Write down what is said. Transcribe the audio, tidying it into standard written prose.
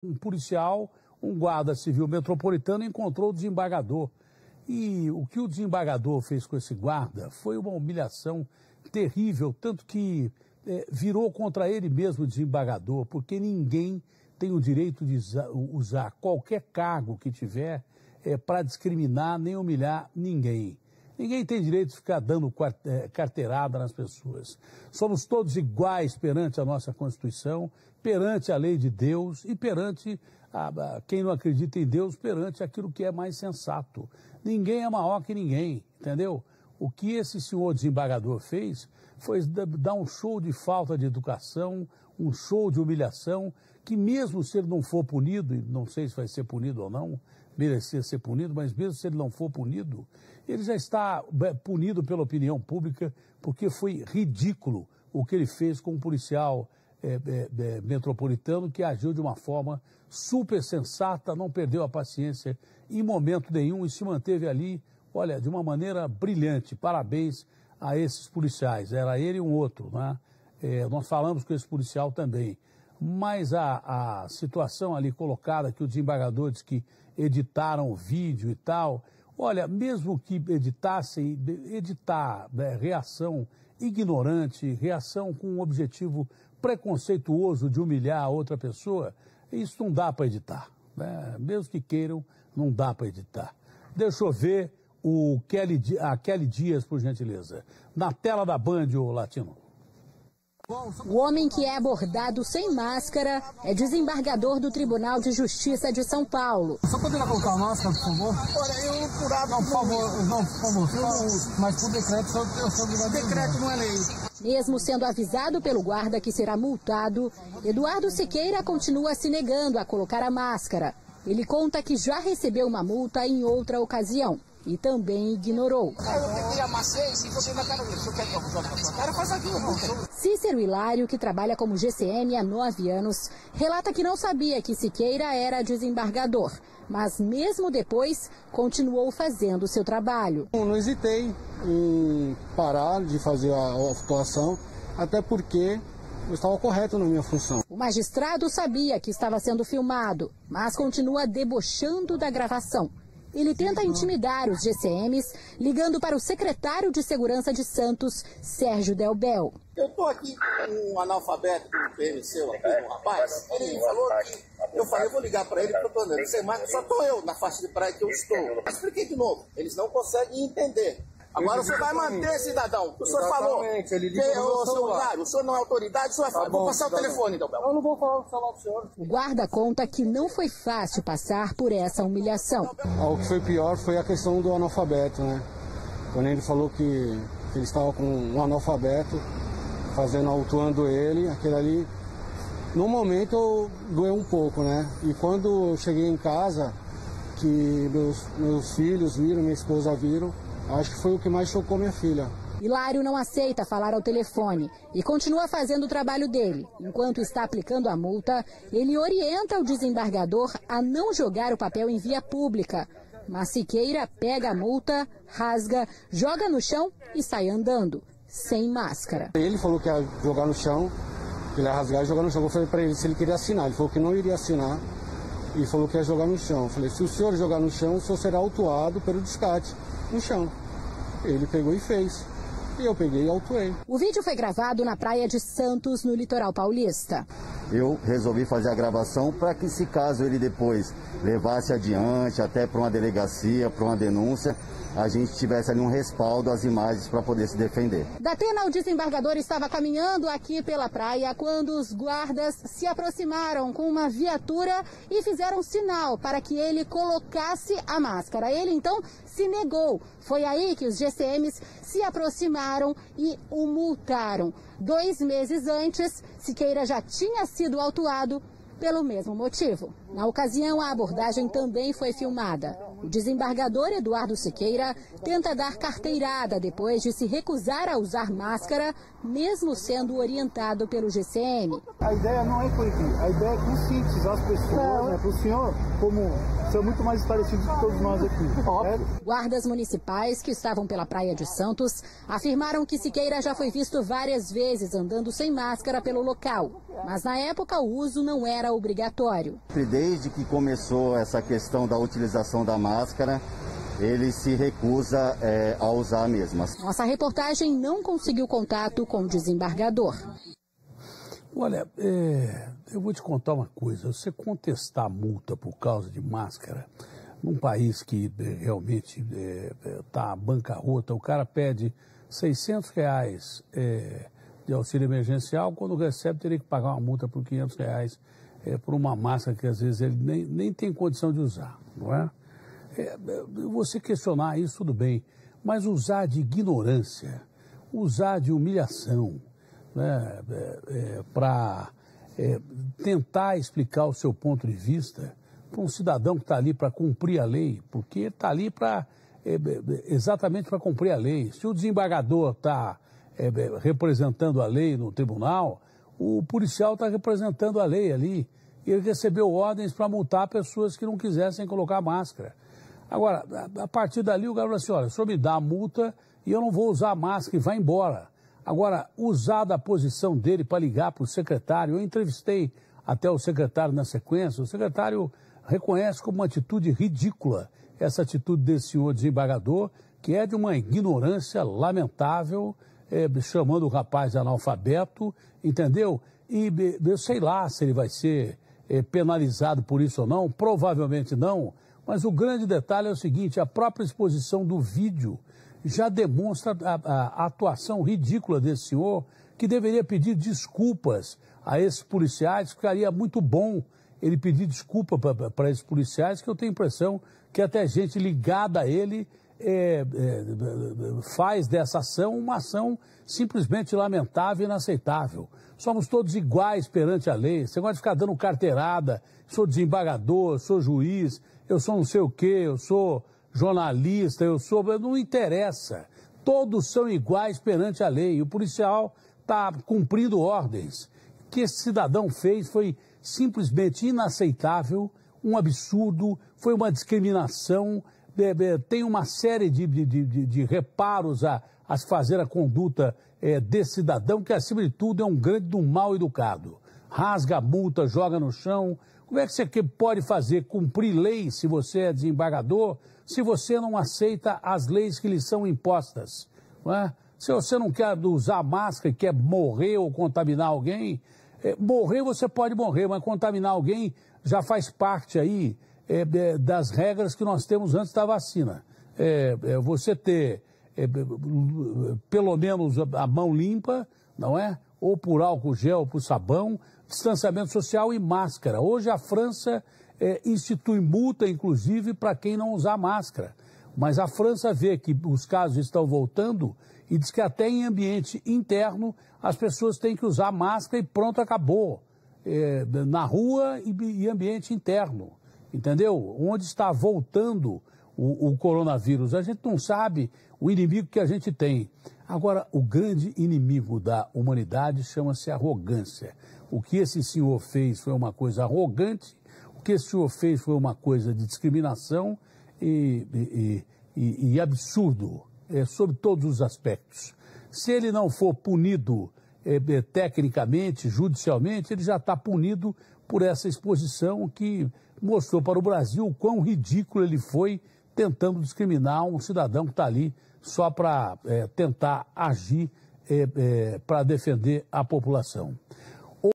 Um policial, um guarda civil metropolitano encontrou o desembargador. E o que o desembargador fez com esse guarda foi uma humilhação terrível, tanto que virou contra ele mesmo o desembargador, porque ninguém tem o direito de usar qualquer cargo que tiver para discriminar nem humilhar ninguém. Ninguém tem direito de ficar dando carteirada nas pessoas. Somos todos iguais perante a nossa Constituição, perante a lei de Deus e perante quem não acredita em Deus, perante aquilo que é mais sensato. Ninguém é maior que ninguém, entendeu? O que esse senhor desembargador fez foi dar um show de falta de educação, um show de humilhação, que mesmo se ele não for punido, e não sei se vai ser punido ou não, merecia ser punido, mas mesmo se ele não for punido, ele já está punido pela opinião pública, porque foi ridículo o que ele fez com um policial metropolitano que agiu de uma forma super sensata, não perdeu a paciência em momento nenhum e se manteve ali, olha, de uma maneira brilhante. Parabéns a esses policiais, era ele e um outro, né? Nós falamos com esse policial também. Mas a situação ali colocada, que o desembargador diz que editaram o vídeo e tal, olha, mesmo que editassem, editar reação ignorante, reação com um objetivo preconceituoso de humilhar a outra pessoa, isso não dá para editar, né? Mesmo que queiram, não dá para editar. Deixa eu ver a Kelly Dias, por gentileza. Na tela da Band, o Latino. O homem que é abordado sem máscara é desembargador do Tribunal de Justiça de São Paulo. Só poderia colocar a máscara, por favor? Olha, eu por não, por favor, mas por decreto eu sou obrigado. Decreto não é lei. Mesmo sendo avisado pelo guarda que será multado, Eduardo Siqueira continua se negando a colocar a máscara. Ele conta que já recebeu uma multa em outra ocasião e também ignorou. Cícero Hilário, que trabalha como GCM há 9 anos, relata que não sabia que Siqueira era desembargador, mas mesmo depois continuou fazendo seu trabalho. Não hesitei em parar de fazer a atuação, até porque eu estava correto na minha função. O magistrado sabia que estava sendo filmado, mas continua debochando da gravação. Ele tenta intimidar os GCMs, ligando para o secretário de Segurança de Santos, Sérgio Delbel. Eu estou aqui com um analfabeto do PMC, aqui, um rapaz. Ele falou que eu falei, eu vou ligar para ele, porque eu estou andando sem máscara, só estou eu na faixa de praia que eu estou. Expliquei de novo, eles não conseguem entender. Agora você vai manter, cidadão. O senhor falou que o senhor, o senhor não é autoridade, o senhor vai vou passar o telefone, Delbel. Eu não vou falar o celular do senhor. O guarda conta que não foi fácil passar por essa humilhação. O que foi pior foi a questão do analfabeto, né? Quando ele falou que ele estava com um analfabeto, autuando ele, aquele ali, no momento doeu um pouco, né? E quando eu cheguei em casa, que meus filhos viram, minha esposa viram, acho que foi o que mais chocou minha filha. Hilário não aceita falar ao telefone e continua fazendo o trabalho dele. Enquanto está aplicando a multa, ele orienta o desembargador a não jogar o papel em via pública. Mas Siqueira pega a multa, rasga, joga no chão e sai andando, sem máscara. Ele falou que ia jogar no chão, que ele ia rasgar e jogar no chão. Eu falei para ele se ele queria assinar. Ele falou que não iria assinar e falou que ia jogar no chão. Eu falei, se o senhor jogar no chão, o senhor será autuado pelo descarte no chão. Ele pegou e fez. E eu peguei e autuei. O vídeo foi gravado na praia de Santos, no litoral paulista. Eu resolvi fazer a gravação para que, se caso ele depois levasse adiante, até para uma delegacia, para uma denúncia, a gente tivesse ali um respaldo às imagens para poder se defender. Da Atena, o desembargador estava caminhando aqui pela praia quando os guardas se aproximaram com uma viatura e fizeram sinal para que ele colocasse a máscara. Ele, então, se negou. Foi aí que os GCMs se aproximaram e o multaram. 2 meses antes, Siqueira já tinha sido autuado pelo mesmo motivo. Na ocasião, a abordagem também foi filmada. O desembargador Eduardo Siqueira tenta dar carteirada depois de se recusar a usar máscara, mesmo sendo orientado pelo GCM. A ideia não é coibir, a ideia é conscientizar as pessoas, né? Para o senhor, como ser muito mais esclarecido que todos nós aqui. Guardas municipais que estavam pela praia de Santos afirmaram que Siqueira já foi visto várias vezes andando sem máscara pelo local, mas na época o uso não era era obrigatório. Desde que começou essa questão da utilização da máscara, ele se recusa a usar a mesma. Nossa reportagem não conseguiu contato com o desembargador. Olha, eu vou te contar uma coisa. Você contestar multa por causa de máscara, num país que realmente está bancarrota, o cara pede R$600 de auxílio emergencial, quando recebe teria que pagar uma multa por R$500 por uma máscara que às vezes ele nem tem condição de usar, não é? Você questionar isso, tudo bem, mas usar de ignorância, usar de humilhação, né, para tentar explicar o seu ponto de vista para um cidadão que está ali para cumprir a lei, porque está ali exatamente para cumprir a lei. Se o desembargador está representando a lei no tribunal, o policial está representando a lei ali. Ele recebeu ordens para multar pessoas que não quisessem colocar máscara. Agora, a partir dali o cara falou assim, olha, o senhor me dá a multa e eu não vou usar a máscara e vai embora. Agora, usar da posição dele para ligar para o secretário, eu entrevistei até o secretário na sequência, o secretário reconhece como uma atitude ridícula essa atitude desse senhor desembargador, que é de uma ignorância lamentável, chamando o rapaz de analfabeto, entendeu? E eu sei lá se ele vai ser penalizado por isso ou não, provavelmente não, mas o grande detalhe é o seguinte, a própria exposição do vídeo já demonstra a atuação ridícula desse senhor, que deveria pedir desculpas a esses policiais, ficaria muito bom ele pedir desculpa para esses policiais, que eu tenho a impressão que até gente ligada a ele faz dessa ação uma ação simplesmente lamentável e inaceitável. Somos todos iguais perante a lei. Você gosta de ficar dando carteirada, sou desembargador, sou juiz, eu sou não sei o quê, eu sou jornalista, não interessa. Todos são iguais perante a lei. E o policial está cumprindo ordens. O que esse cidadão fez foi simplesmente inaceitável, um absurdo, foi uma discriminação, tem uma série de reparos a se fazer a conduta desse cidadão, que acima de tudo é um grande mal educado. Rasga a multa, joga no chão. Como é que você pode fazer cumprir lei se você é desembargador, se você não aceita as leis que lhe são impostas? Não é? Se você não quer usar máscara e quer morrer ou contaminar alguém, morrer você pode morrer, mas contaminar alguém já faz parte aí das regras que nós temos antes da vacina. Você ter pelo menos a mão limpa, não é? Ou por álcool gel, ou por sabão, distanciamento social e máscara. Hoje a França institui multa, inclusive, para quem não usar máscara. Mas a França vê que os casos estão voltando e diz que até em ambiente interno as pessoas têm que usar máscara e pronto, acabou. Na rua e ambiente interno, entendeu? Onde está voltando o coronavírus. A gente não sabe o inimigo que a gente tem. Agora, o grande inimigo da humanidade chama-se arrogância. O que esse senhor fez foi uma coisa arrogante, o que esse senhor fez foi uma coisa de discriminação e absurdo, sob todos os aspectos. Se ele não for punido tecnicamente, judicialmente, ele já está punido por essa exposição que mostrou para o Brasil o quão ridículo ele foi tentando discriminar um cidadão que está ali só para tentar agir para defender a população.